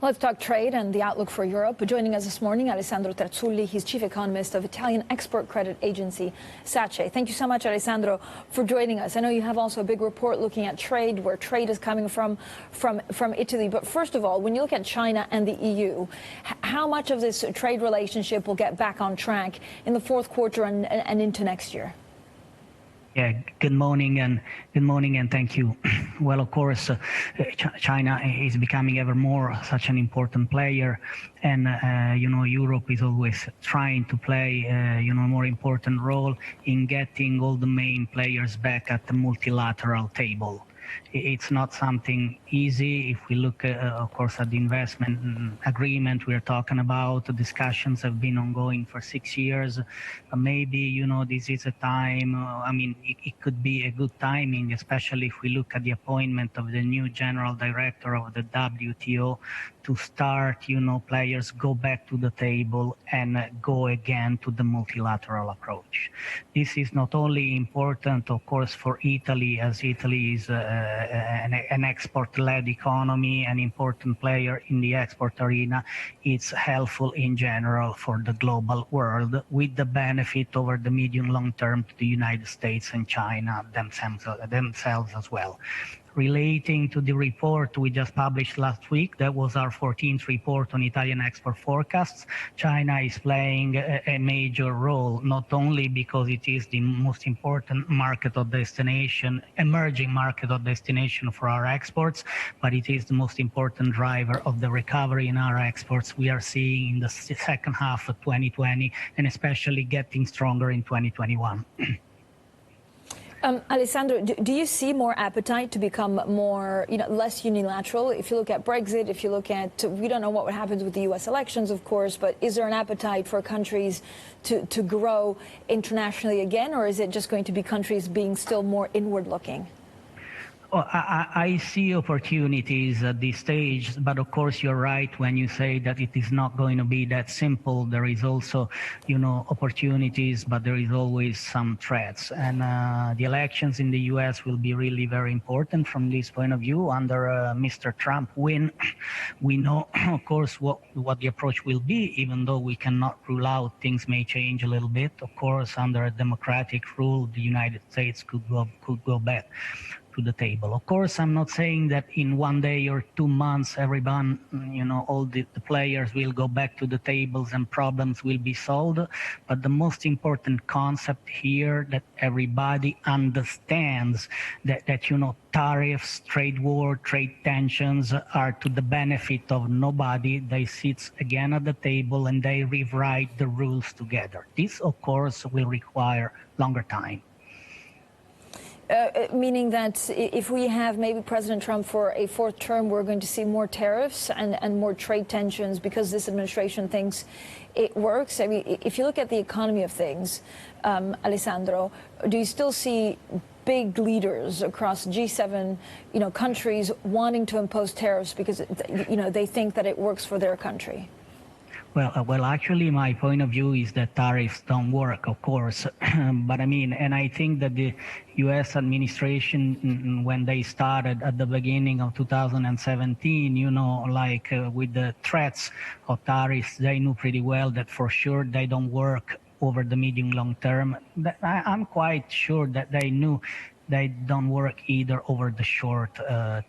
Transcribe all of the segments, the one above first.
Let's talk trade and the outlook for Europe. Joining us this morning, Alessandro Terzulli. He's Chief Economist of Italian export credit agency SACE. Thank you so much, Alessandro, for joining us. I know you have also a big report looking at trade, where trade is coming from Italy. But first of all, when you look at China and the EU, how much of this trade relationship will get back on track in the fourth quarter and into next year? Yeah, good morning and thank you. Well, of course, China is becoming ever more such an important player, and Europe is always trying to play a more important role in getting all the main players back at the multilateral table. It's not something easy. If we look, of course, at the investment agreement we're talking about, the discussions have been ongoing for 6 years. Maybe, this is a time, it could be a good timing, especially if we look at the appointment of the new general director of the WTO to start, players go back to the table and go again to the multilateral approach. This is not only important, of course, for Italy, as Italy is an export-led economy, an important player in the export arena. It's helpful in general for the global world, with the benefit over the medium-long term to the United States and China themselves as well. Relating to the report we just published last week, that was our 14th report on Italian export forecasts. China is playing a major role, not only because it is the most important market of destination, emerging market of destination for our exports, but it is the most important driver of the recovery in our exports we are seeing in the second half of 2020, and especially getting stronger in 2021. Alessandro, do you see more appetite to become more, less unilateral? If you look at Brexit, if you look at, we don't know what happens with the U.S. elections, of course, but is there an appetite for countries to grow internationally again, or is it just going to be countries being still more inward-looking? Well, I see opportunities at this stage, but of course you're right when you say that it is not going to be that simple. There is also, opportunities, but there is always some threats. And the elections in the U.S. will be really very important from this point of view. Under Mr. Trump win, we know, of course, what the approach will be, even though we cannot rule out things may change a little bit. Of course, under a democratic rule, the United States could go back to the table. Of course, I'm not saying that in 1 day or 2 months, everyone, all the players will go back to the tables and problems will be solved. But the most important concept here that everybody understands that tariffs, trade war, trade tensions are to the benefit of nobody. They sit again at the table and they rewrite the rules together. This, of course, will require longer time. Meaning that if we have maybe President Trump for a fourth term, we're going to see more tariffs and more trade tensions because this administration thinks it works. I mean, if you look at the economy of things, Alessandro, do you still see big leaders across G7, countries wanting to impose tariffs because, they think that it works for their country? Well, actually, my point of view is that tariffs don't work, of course. But and I think that the U.S. administration, when they started at the beginning of 2017, with the threats of tariffs, they knew pretty well that for sure they don't work over the medium-long term. I'm quite sure that they knew they don't work either over the short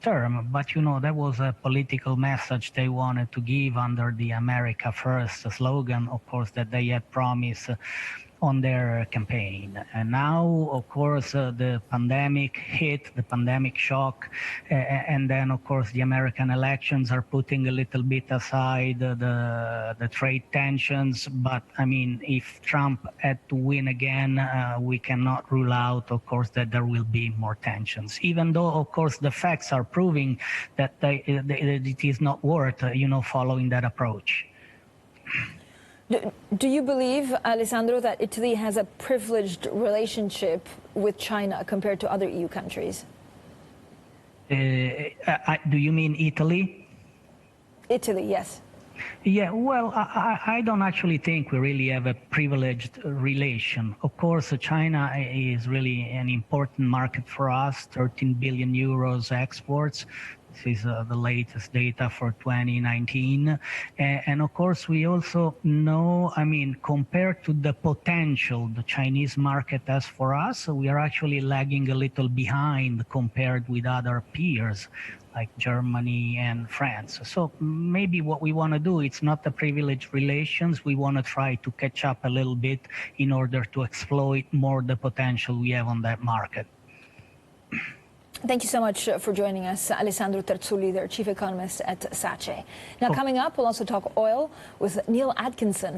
term. But, that was a political message they wanted to give under the America First slogan, of course, that they had promised on their campaign. And now, of course, the pandemic hit, the pandemic shock, and then, of course, the American elections are putting a little bit aside the trade tensions. But, if Trump had to win again, we cannot rule out, of course, that there will be more tensions, even though, of course, the facts are proving that it is not worth, following that approach. Do you believe, Alessandro, that Italy has a privileged relationship with China compared to other EU countries? Do you mean Italy? Italy, yes. Yeah, well, I don't actually think we really have a privileged relation. Of course, China is really an important market for us, 13 billion euros exports. This is the latest data for 2019. And of course, we also know, I mean, compared to the potential the Chinese market has for us, we are actually lagging a little behind compared with other peers like Germany and France. So maybe what we want to do, it's not the privileged relations. We want to try to catch up a little bit in order to exploit more the potential we have on that market. Thank you so much for joining us, Alessandro Terzulli, the Chief Economist at SACE. Now, coming up, we'll also talk oil with Neil Atkinson.